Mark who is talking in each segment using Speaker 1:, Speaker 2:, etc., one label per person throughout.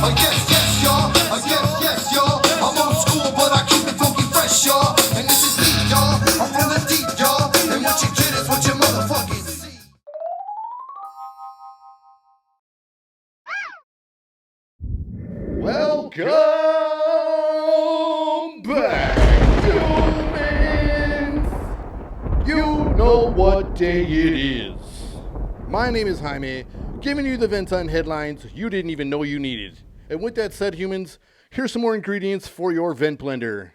Speaker 1: Yes, y'all. Yes, y'all. I'm old school, but I keep it funky fresh, y'all. And this is deep, y'all. I'm from the deep, y'all. And what you get is what you motherfucking see.
Speaker 2: Welcome back, humans! You know what day it is. My name is Jaime, giving you the vent on headlines you didn't even know you needed. And with that said, humans, here's some more ingredients for your vent blender.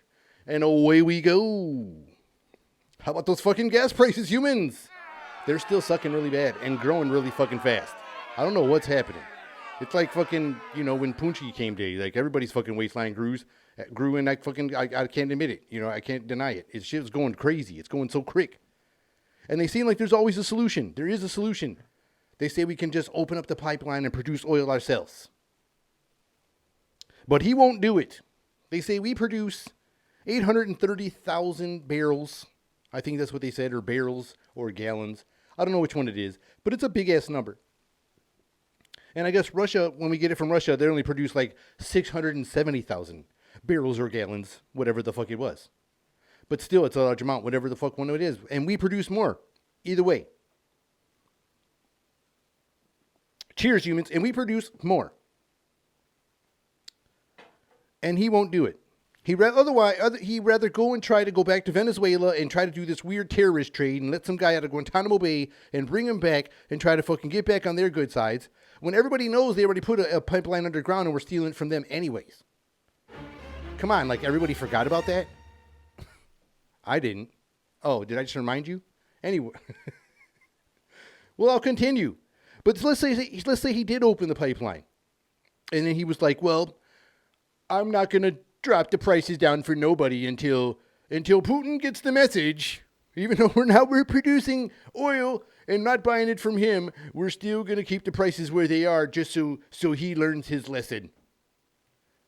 Speaker 2: And away we go. How about those fucking gas prices, humans? They're still sucking really bad and growing really fucking fast. I don't know what's happening. It's like fucking, when Punchy came day, like everybody's fucking waistline grew and I can't admit it. I can't deny it. It's shit's going crazy. It's going so quick. And they seem like there's always a solution. There is a solution. They say we can just open up the pipeline and produce oil ourselves. But he won't do it. They say we produce 830,000 barrels. I think that's what they said, or barrels or gallons. I don't know which one it is, but it's a big ass number. And I guess Russia, when we get it from Russia, they only produce like 670,000 barrels or gallons, whatever the fuck it was. But still, it's a large amount, whatever the fuck one it is. And we produce more. Either way. Cheers, humans. And we produce more. And he won't do it. He'd rather go and try to go back to Venezuela and try to do this weird terrorist trade and let some guy out of Guantanamo Bay and bring him back and try to fucking get back on their good sides when everybody knows they already put a pipeline underground and we're stealing it from them anyways. Come on, like everybody forgot about that? I didn't. Oh, did I just remind you? Anyway. Well, I'll continue. But let's say he did open the pipeline. And then he was like, well, I'm not going to drop the prices down for nobody until Putin gets the message. Even though we're producing oil and not buying it from him, we're still going to keep the prices where they are just so he learns his lesson.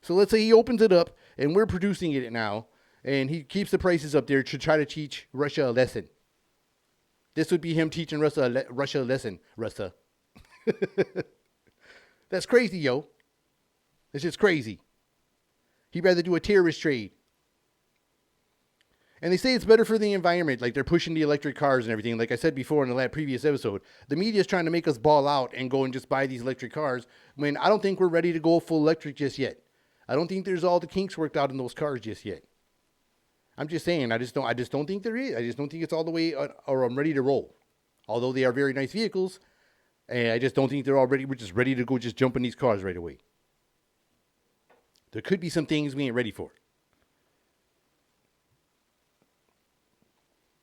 Speaker 2: So let's say he opens it up and we're producing it now and he keeps the prices up there to try to teach Russia a lesson. This would be him teaching Russia a lesson. Russia. That's crazy, yo. It's just crazy. He'd rather do a terrorist trade. And they say it's better for the environment. Like they're pushing the electric cars and everything. Like I said before in the previous episode, the media is trying to make us ball out and go and just buy these electric cars when I don't think we're ready to go full electric just yet. I don't think there's all the kinks worked out in those cars just yet. I'm just saying, I just don't think there is. I just don't think it's all the way or I'm ready to roll. Although they are very nice vehicles, and I just don't think they're all ready. We're just ready to go just jump in these cars right away. There could be some things we ain't ready for.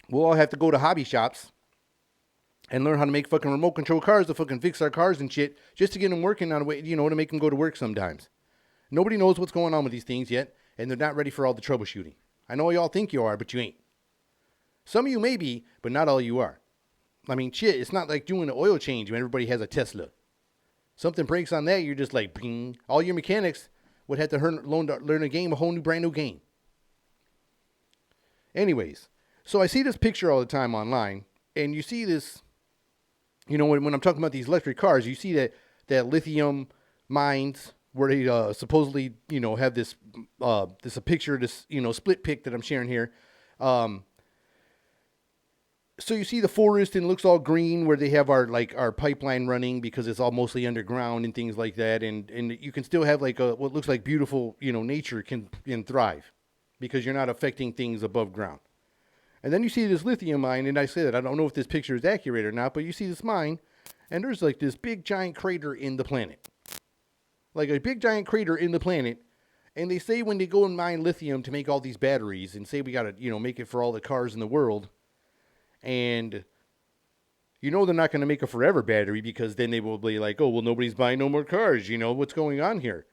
Speaker 2: We'll all have to go to hobby shops and learn how to make fucking remote control cars to fucking fix our cars and shit just to get them working on a way, to make them go to work sometimes. Nobody knows what's going on with these things yet, and they're not ready for all the troubleshooting. I know y'all think you are, but you ain't. Some of you may be, but not all you are. I mean, shit, it's not like doing an oil change when everybody has a Tesla. Something breaks on that, you're just like, bing. All your mechanics would have to learn a whole new brand new game. Anyways, so I see this picture all the time online, and you see this, when I'm talking about these electric cars, you see that lithium mines where they supposedly, have this a picture, this, split pic that I'm sharing here. So you see the forest and it looks all green where they have our pipeline running because it's all mostly underground and things like that. And you can still have what looks like beautiful, nature can thrive because you're not affecting things above ground. And then you see this lithium mine, and I said, I don't know if this picture is accurate or not, but you see this mine and there's like this big giant crater in the planet. Like a big giant crater in the planet. And they say when they go and mine lithium to make all these batteries and say we got to, make it for all the cars in the world. And they're not going to make a forever battery because then they will be like, oh, well, nobody's buying no more cars. What's going on here?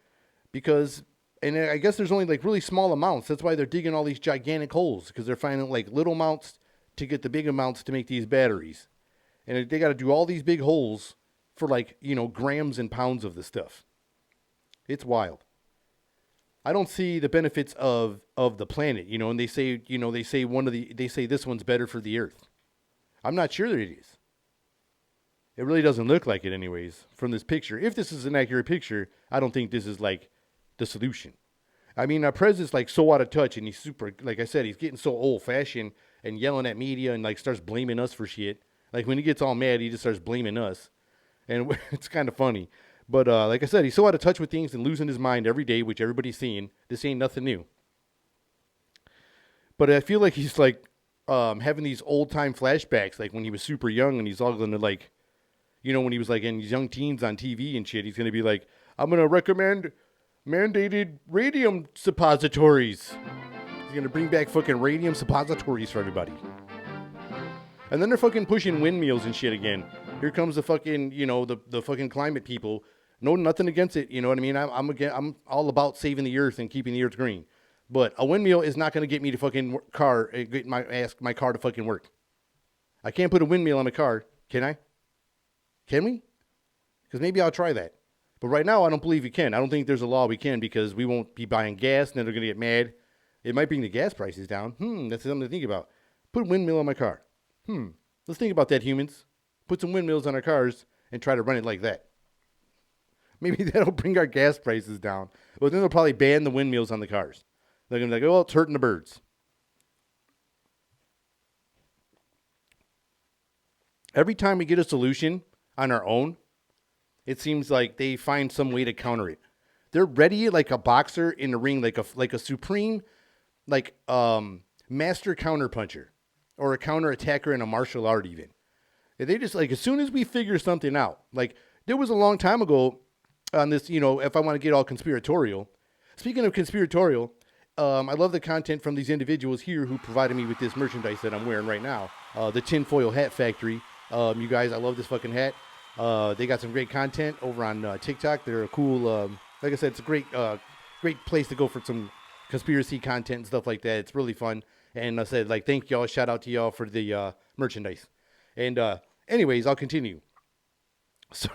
Speaker 2: Because, and I guess there's only like really small amounts. That's why they're digging all these gigantic holes because they're finding like little amounts to get the big amounts to make these batteries. And they got to do all these big holes for grams and pounds of the stuff. It's wild. I don't see the benefits of the planet, and they say, they say this one's better for the earth. I'm not sure that it is. It really doesn't look like it, anyways, from this picture. If this is an accurate picture, I don't think this is like the solution. I mean, our president's like so out of touch, and he's super, like I said, he's getting so old fashioned and yelling at media and like starts blaming us for shit. Like when he gets all mad, he just starts blaming us, and it's kind of funny. But like I said, he's so out of touch with things and losing his mind every day, which everybody's seeing. This ain't nothing new. But I feel like he's like having these old time flashbacks, like when he was super young, and he's all gonna like, when he was like in his young teens on TV and shit. He's gonna be like, I'm gonna recommend mandated radium suppositories. He's gonna bring back fucking radium suppositories for everybody. And then they're fucking pushing windmills and shit again. Here comes the fucking, the fucking climate people. No, nothing against it. You know what I mean? I'm all about saving the earth and keeping the earth green. But a windmill is not going to get me to fucking ask my car to fucking work. I can't put a windmill on a car, can I? Can we? Because maybe I'll try that. But right now, I don't believe we can. I don't think there's a law we can, because we won't be buying gas, and then they're going to get mad. It might bring the gas prices down. That's something to think about. Put a windmill on my car. Let's think about that, humans. Put some windmills on our cars and try to run it like that. Maybe that'll bring our gas prices down. But then they'll probably ban the windmills on the cars. They're going to be like, oh, it's hurting the birds. Every time we get a solution on our own, it seems like they find some way to counter it. They're ready like a boxer in the ring, like a supreme, master counterpuncher, or a counter attacker in a martial art even. And they just like, as soon as we figure something out, like there was a long time ago on this, if I want to get all conspiratorial. Speaking of conspiratorial, I love the content from these individuals here who provided me with this merchandise that I'm wearing right now. The Tinfoil Hat Factory. You guys, I love this fucking hat. They got some great content over on TikTok. They're a cool, like I said, it's a great place to go for some conspiracy content and stuff like that. It's really fun. And I said, thank y'all. Shout out to y'all for the merchandise. And anyways, I'll continue. So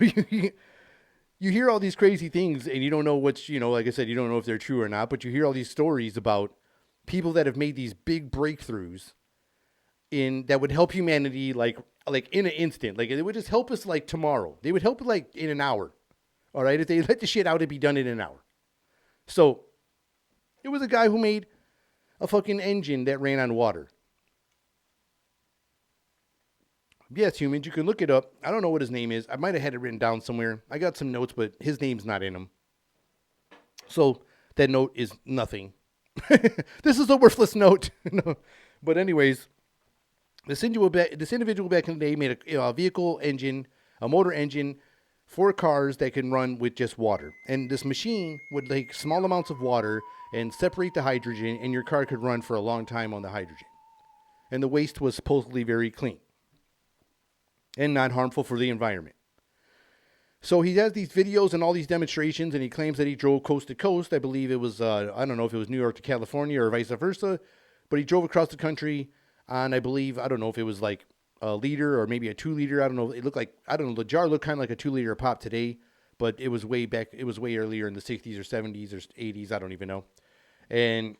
Speaker 2: you hear all these crazy things, and you don't know what's, like I said, you don't know if they're true or not, but you hear all these stories about people that have made these big breakthroughs that would help humanity like in an instant. Like it would just help us like tomorrow. They would help like in an hour. All right, if they let the shit out, it'd be done in an hour. So it was a guy who made a fucking engine that ran on water. Yes, humans, you can look it up. I don't know what his name is. I might have had it written down somewhere. I got some notes, but his name's not in them. So that note is nothing. This is a worthless note. No. But anyways, this individual back in the day made a vehicle engine, a motor engine for cars that can run with just water. And this machine would take small amounts of water and separate the hydrogen, and your car could run for a long time on the hydrogen. And the waste was supposedly very clean and not harmful for the environment. So he has these videos and all these demonstrations, and he claims that he drove coast to coast. I believe it was, I don't know if it was New York to California or vice versa, but he drove across the country on, I believe, I don't know if it was like a liter or maybe a 2 liter. I don't know. It looked like, I don't know, the jar looked kind of like a 2 liter pop today, but it was way earlier in the 60s or 70s or 80s. I don't even know. And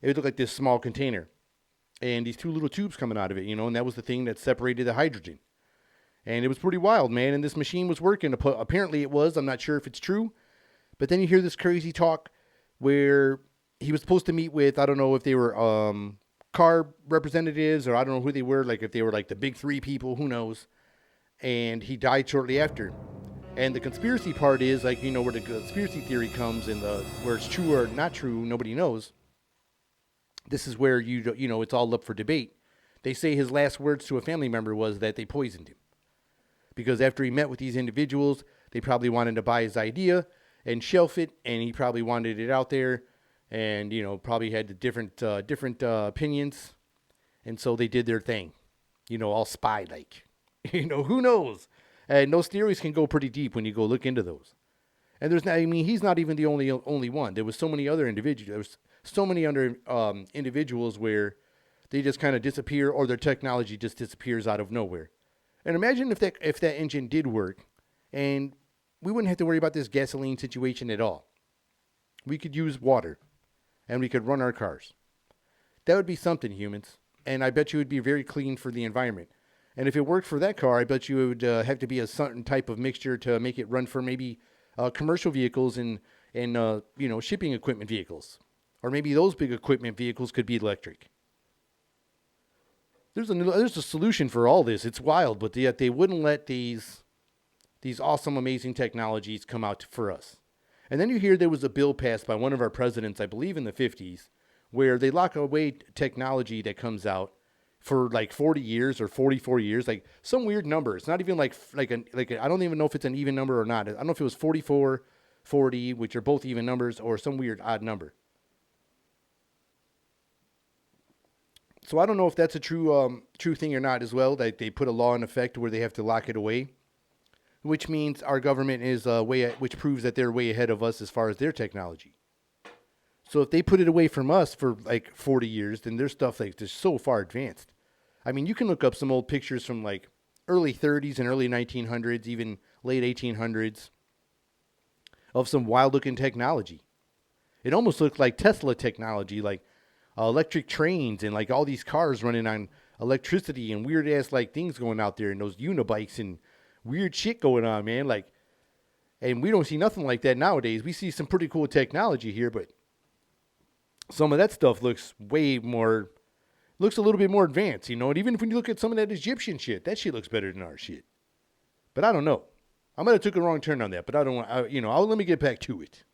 Speaker 2: it looked like this small container and these 2 little tubes coming out of it, and that was the thing that separated the hydrogen. And it was pretty wild, man. And this machine was working. Apparently it was. I'm not sure if it's true. But then you hear this crazy talk where he was supposed to meet with, I don't know if they were car representatives or I don't know who they were. Like if they were like the big 3 people, who knows. And he died shortly after. And the conspiracy part is like, where the conspiracy theory comes and where it's true or not true, nobody knows. This is where, it's all up for debate. They say his last words to a family member was that they poisoned him. Because after he met with these individuals, they probably wanted to buy his idea and shelf it, and he probably wanted it out there, and probably had the different opinions, and so they did their thing, all spy like, who knows? And those theories can go pretty deep when you go look into those. And he's not even the only one. There was so many other individuals. There was so many other individuals where they just kind of disappear, or their technology just disappears out of nowhere. And imagine if that engine did work, and we wouldn't have to worry about this gasoline situation at all. We could use water, and we could run our cars. That would be something, humans. And I bet you it would be very clean for the environment. And if it worked for that car, I bet you it would have to be a certain type of mixture to make it run for maybe commercial vehicles and shipping equipment vehicles. Or maybe those big equipment vehicles could be electric. There's a solution for all this. It's wild, but yet they wouldn't let these awesome, amazing technologies come out for us. And then you hear there was a bill passed by one of our presidents, I believe in the 50s, where they lock away technology that comes out for like 40 years or 44 years, like some weird number. It's not even like I don't even know if it's an even number or not. I don't know if it was 44, 40, which are both even numbers, or some weird odd number. So I don't know if that's a true thing or not as well, that they put a law in effect where they have to lock it away, which means our government is which proves that they're way ahead of us as far as their technology. So if they put it away from us for like 40 years, then their stuff like just so far advanced. I mean, you can look up some old pictures from like early 30s and early 1900s, even late 1800s, of some wild looking technology. It almost looked like Tesla technology, like electric trains and like all these cars running on electricity and weird ass like things going out there and those unibikes and weird shit going on, man. Like, and we don't see nothing like that nowadays. We see some pretty cool technology here, but some of that stuff looks a little bit more advanced, And even if when you look at some of that Egyptian shit, that shit looks better than our shit. But I don't know. I might have took a wrong turn on that, but I don't want, let me get back to it.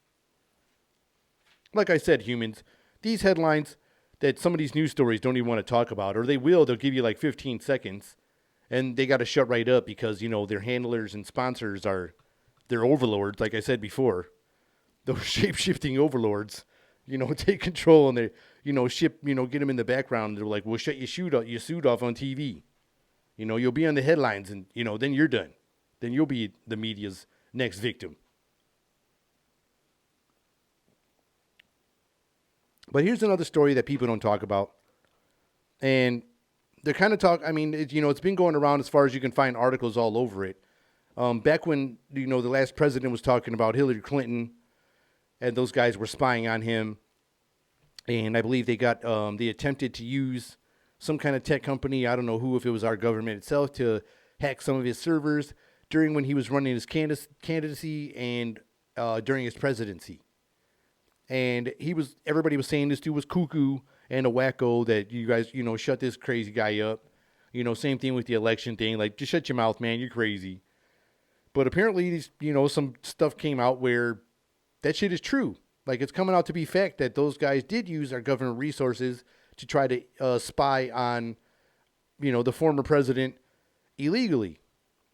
Speaker 2: Like I said, humans, these headlines that some of these news stories don't even want to talk about, or they'll give you like 15 seconds, and they got to shut right up because, their handlers and sponsors are their overlords, like I said before. Those shape-shifting overlords, take control and they, get them in the background. They're like, we'll shut your suit off on TV. You'll be on the headlines and, then you're done. Then you'll be the media's next victim. But here's another story that people don't talk about. And they're kind of it's been going around as far as you can find articles all over it. Back when, the last president was talking about Hillary Clinton and those guys were spying on him. And I believe they attempted to use some kind of tech company, I don't know who, if it was our government itself, to hack some of his servers during when he was running his candidacy and during his presidency. And everybody was saying this dude was cuckoo and a wacko, that you guys, shut this crazy guy up. Same thing with the election thing. Like, just shut your mouth, man. You're crazy. But apparently, some stuff came out where that shit is true. Like, it's coming out to be fact that those guys did use our government resources to try to spy on, the former president illegally.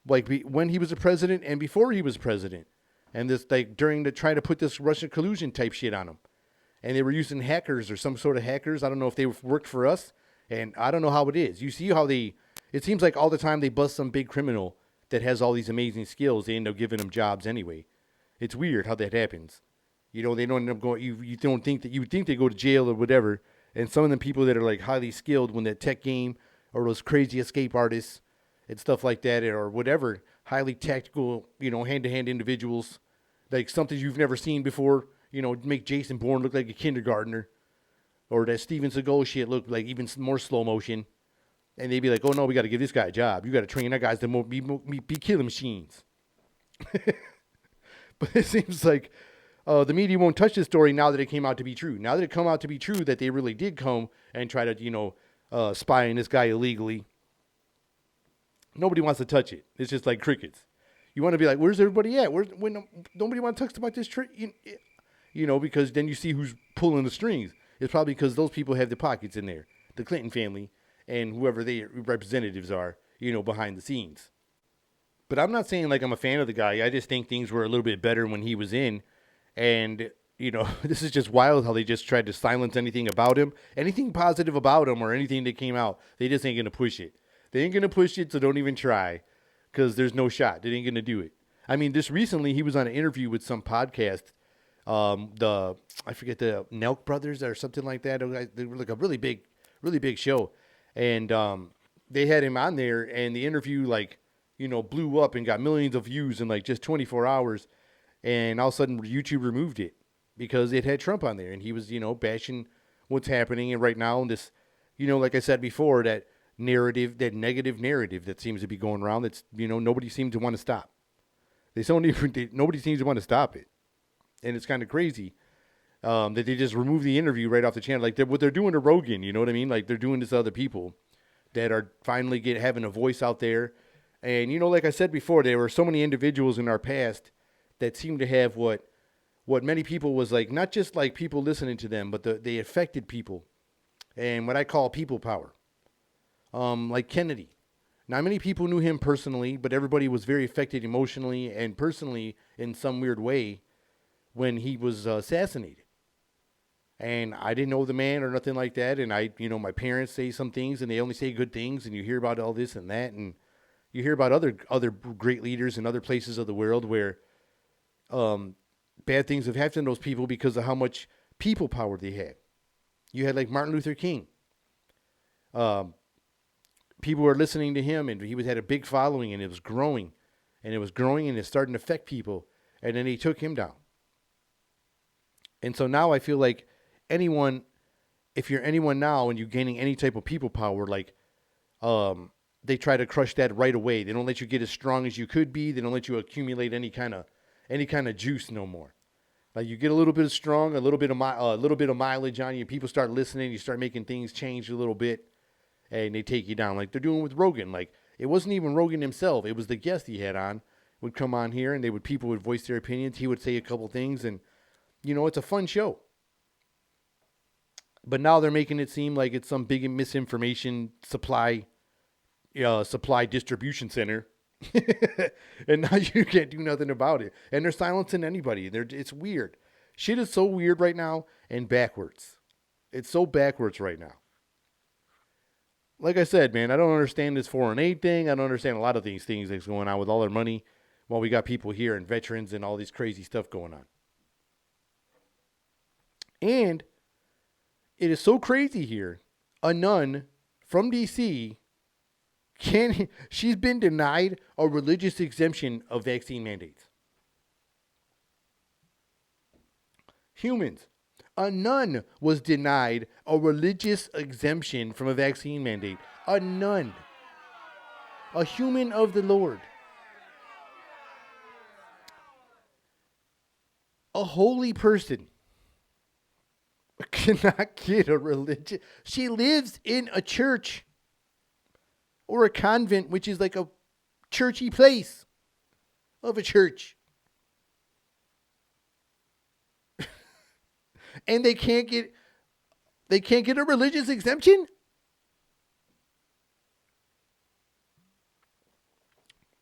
Speaker 2: Like, when he was a president and before he was president. And this, like, during trying to put this Russian collusion type shit on him. And they were using hackers or some sort of hackers. I don't know if they worked for us. And I don't know how it is. You see how it seems like all the time they bust some big criminal that has all these amazing skills. They end up giving them jobs anyway. It's weird how that happens. They don't end up going, you don't think that, you would think they go to jail or whatever. And some of the people that are like highly skilled when that tech game or those crazy escape artists and stuff like that, or whatever, highly tactical, hand-to-hand individuals, like something you've never seen before, make Jason Bourne look like a kindergartner, or that Steven Seagal shit look like even more slow motion, and they'd be like, oh no, we got to give this guy a job. You got to train that guys to be killing machines. But it seems like the media won't touch this story now that it came out to be true. Now that it come out to be true that they really did come and try to, spy on this guy illegally, nobody wants to touch it. It's just like crickets. You want to be like, where's everybody at? Nobody want to talk about this trick, because then you see who's pulling the strings. It's probably because those people have the pockets in there, the Clinton family and whoever their representatives are, behind the scenes. But I'm not saying like I'm a fan of the guy. I just think things were a little bit better when he was in. And, this is just wild how they just tried to silence anything about him, anything positive about him or anything that came out. They just ain't going to push it. They ain't going to push it, so don't even try, because there's no shot. They ain't going to do it. I mean, this recently, he was on an interview with some podcast, I forget, the Nelk Brothers or something like that. They were like a really big show. And they had him on there, and the interview, blew up and got millions of views in, just 24 hours. And all of a sudden, YouTube removed it because it had Trump on there. And he was, bashing what's happening. And right now, this, like I said before, that narrative, that negative narrative that seems to be going around. That's, nobody seems to want to stop. Nobody seems to want to stop it, and it's kind of crazy that they just remove the interview right off the channel, like what they're doing to Rogan. You know what I mean? Like they're doing this to other people that are finally having a voice out there. And like I said before, there were so many individuals in our past that seem to have what many people was like, not just like people listening to them, but they affected people, and what I call people power. Like Kennedy. Not many people knew him personally, but everybody was very affected emotionally and personally in some weird way when he was assassinated. And I didn't know the man or nothing like that. And my parents say some things and they only say good things, and you hear about all this and that, and you hear about other great leaders in other places of the world where bad things have happened to those people because of how much people power they had. You had like Martin Luther King. People were listening to him, and he had a big following, and it was growing, and it's starting to affect people, and then he took him down. And so now I feel like if you're anyone now and you're gaining any type of people power, like they try to crush that right away. They don't let you get as strong as you could be. They don't let you accumulate any kind of juice no more. Like you get a little bit of strong, a little bit of mileage on you. People start listening. You start making things change a little bit. And they take you down like they're doing with Rogan. Like it wasn't even Rogan himself. It was the guest he had on would come on here, and people would voice their opinions. He would say a couple things, and it's a fun show. But now they're making it seem like it's some big misinformation supply distribution center. And now you can't do nothing about it. And they're silencing anybody. It's weird. Shit is so weird right now and backwards. It's so backwards right now. Like I said, man, I don't understand this foreign aid thing. I don't understand a lot of these things that's going on with all our money while we got people here and veterans and all this crazy stuff going on. And it is so crazy here. A nun from D.C. she's been denied a religious exemption of vaccine mandates. Humans. A nun was denied a religious exemption from a vaccine mandate. A nun. A human of the Lord. A holy person cannot get a religion. She lives in a church or a convent, which is like a churchy place of a church. And they can't get a religious exemption?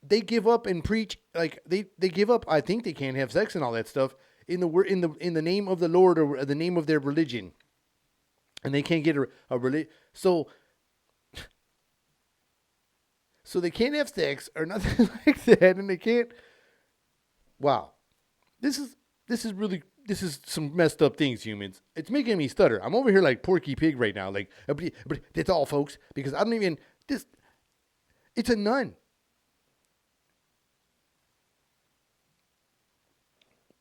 Speaker 2: They give up and preach, like they give up. I think they can't have sex and all that stuff in the name of the Lord or the name of their religion. And they can't get a religion. So they can't have sex or nothing like that, and they can't. Wow. This is some messed up things, humans. It's making me stutter. I'm over here like Porky Pig right now. Like, but that's all, folks, because I don't even, it's a nun.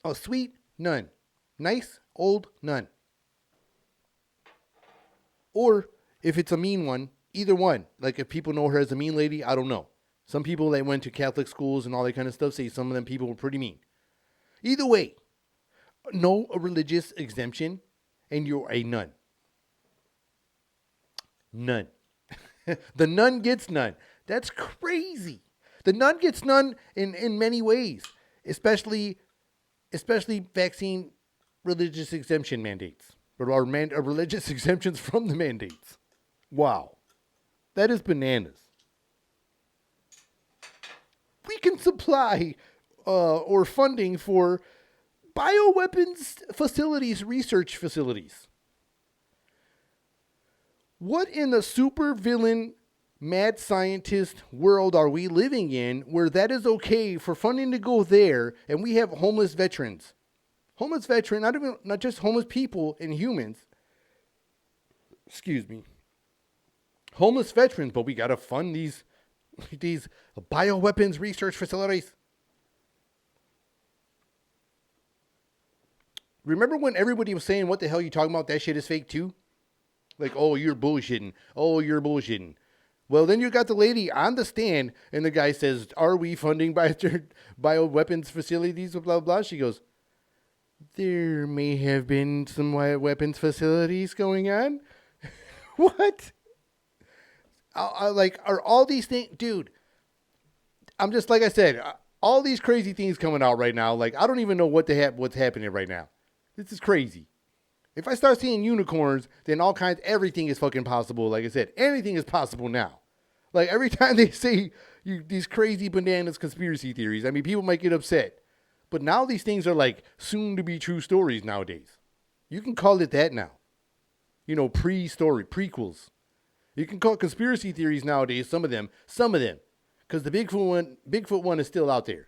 Speaker 2: A sweet nun. Nice old nun. Or if it's a mean one, either one. Like if people know her as a mean lady, I don't know. Some people that went to Catholic schools and all that kind of stuff say some of them people were pretty mean. Either way. No religious exemption, and you're a nun. None. The nun gets none. That's crazy. The nun gets none in many ways, especially vaccine religious exemption mandates, or religious exemptions from the mandates. Wow. That is bananas. We can supply or funding for bioweapons facilities, research facilities. What in the supervillain mad scientist world are we living in where that is okay for funding to go there, and we have homeless veterans? Homeless veteran, not just homeless people and humans. Excuse me. Homeless veterans, but we got to fund these bioweapons research facilities. Remember when everybody was saying, what the hell are you talking about? That shit is fake too? Like, oh, you're bullshitting. Oh, you're bullshitting. Well, then you got the lady on the stand, and the guy says, "Are we funding bioweapons facilities?" Blah blah blah. She goes, "There may have been some weapons facilities going on." What? Like, are all these things, dude? I'm just like I said, all these crazy things coming out right now. Like, I don't even know what's happening right now. This is crazy. If I start seeing unicorns, then everything is fucking possible. Like I said, anything is possible now. Like, every time they say these crazy bananas conspiracy theories, I mean, people might get upset. But now these things are like soon to be true stories nowadays. You can call it that now. You know, pre-story, prequels. You can call it conspiracy theories nowadays, some of them. Because the Bigfoot one is still out there.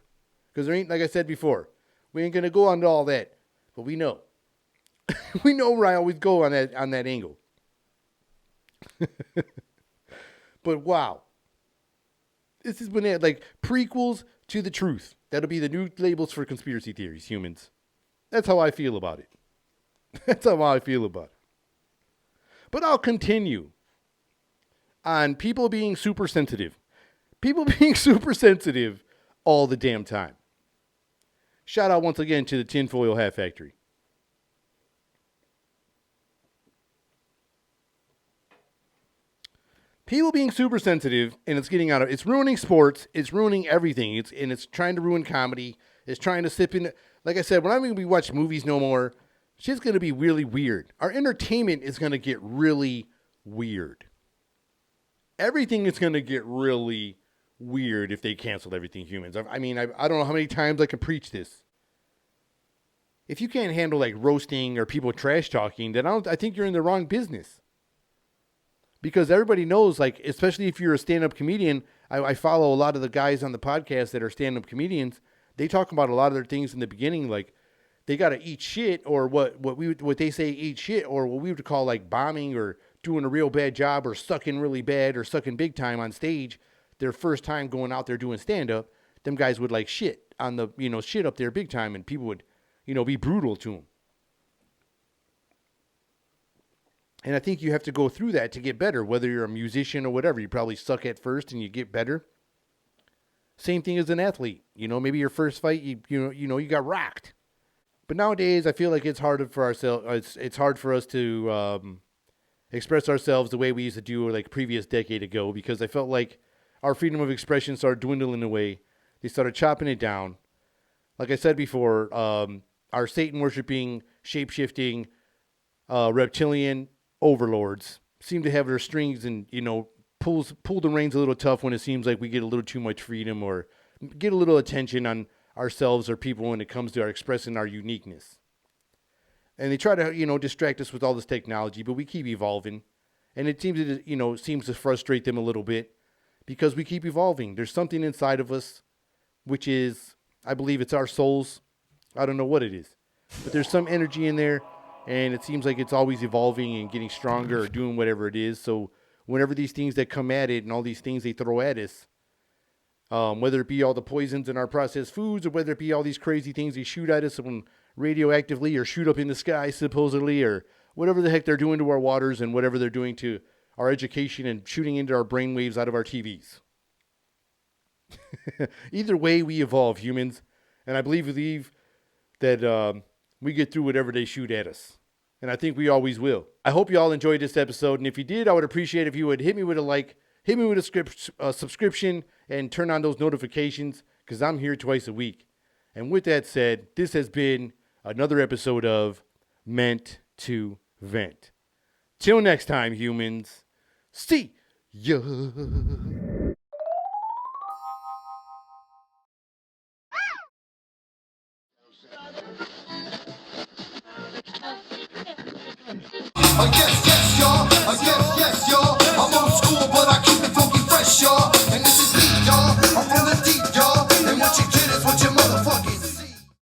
Speaker 2: Because there ain't, like I said before, we ain't going to go on to all that. But we know. We know where I always go on that angle. But wow. This has been like prequels to the truth. That'll be the new labels for conspiracy theories, humans. That's how I feel about it. That's how I feel about it. But I'll continue on people being super sensitive. People being super sensitive all the damn time. Shout out once again to the Tinfoil Hat Factory. People being super sensitive, and it's ruining sports, it's ruining everything. It's trying to ruin comedy. It's trying to sip in. Like I said, we're not going to be watching movies no more. Shit's going to be really weird. Our entertainment is going to get really weird. Everything is going to get really weird if they cancel everything, humans. I mean, I don't know how many times I can preach this. If you can't handle like roasting or people trash talking, then I think you're in the wrong business. Because everybody knows, like, especially if you're a stand-up comedian, I follow a lot of the guys on the podcast that are stand-up comedians. They talk about a lot of their things in the beginning, like they got to eat shit, or what they say eat shit, or what we would call like bombing or doing a real bad job or sucking really bad or sucking big time on stage. Their first time going out there doing stand-up, them guys would like shit on the, shit up there big time, and people would, be brutal to them. And I think you have to go through that to get better, whether you're a musician or whatever. You probably suck at first and you get better. Same thing as an athlete. Maybe your first fight, you got rocked. But nowadays, I feel like it's harder for ourselves. It's hard for us to express ourselves the way we used to do like previous decade ago, because I felt like our freedom of expression started dwindling away. They started chopping it down. Like I said before, our Satan worshiping, shape-shifting, reptilian overlords seem to have their strings and, pull the reins a little tough when it seems like we get a little too much freedom or get a little attention on ourselves or people when it comes to expressing our uniqueness. And they try to, distract us with all this technology, but we keep evolving. And it seems to frustrate them a little bit because we keep evolving. There's something inside of us, which is, I believe it's our souls. I don't know what it is, but there's some energy in there. And it seems like it's always evolving and getting stronger or doing whatever it is. So whenever these things that come at it and all these things they throw at us, whether it be all the poisons in our processed foods or whether it be all these crazy things they shoot at us radioactively or shoot up in the sky supposedly, or whatever the heck they're doing to our waters and whatever they're doing to our education and shooting into our brainwaves out of our TVs. Either way, we evolve, humans. And I believe that we get through whatever they shoot at us. And I think we always will. I hope you all enjoyed this episode. And if you did, I would appreciate if you would hit me with a like, hit me with a subscription, and turn on those notifications, because I'm here twice a week. And with that said, this has been another episode of Meant to Vent. Till next time, humans. See ya.
Speaker 1: Yes, yes, y'all.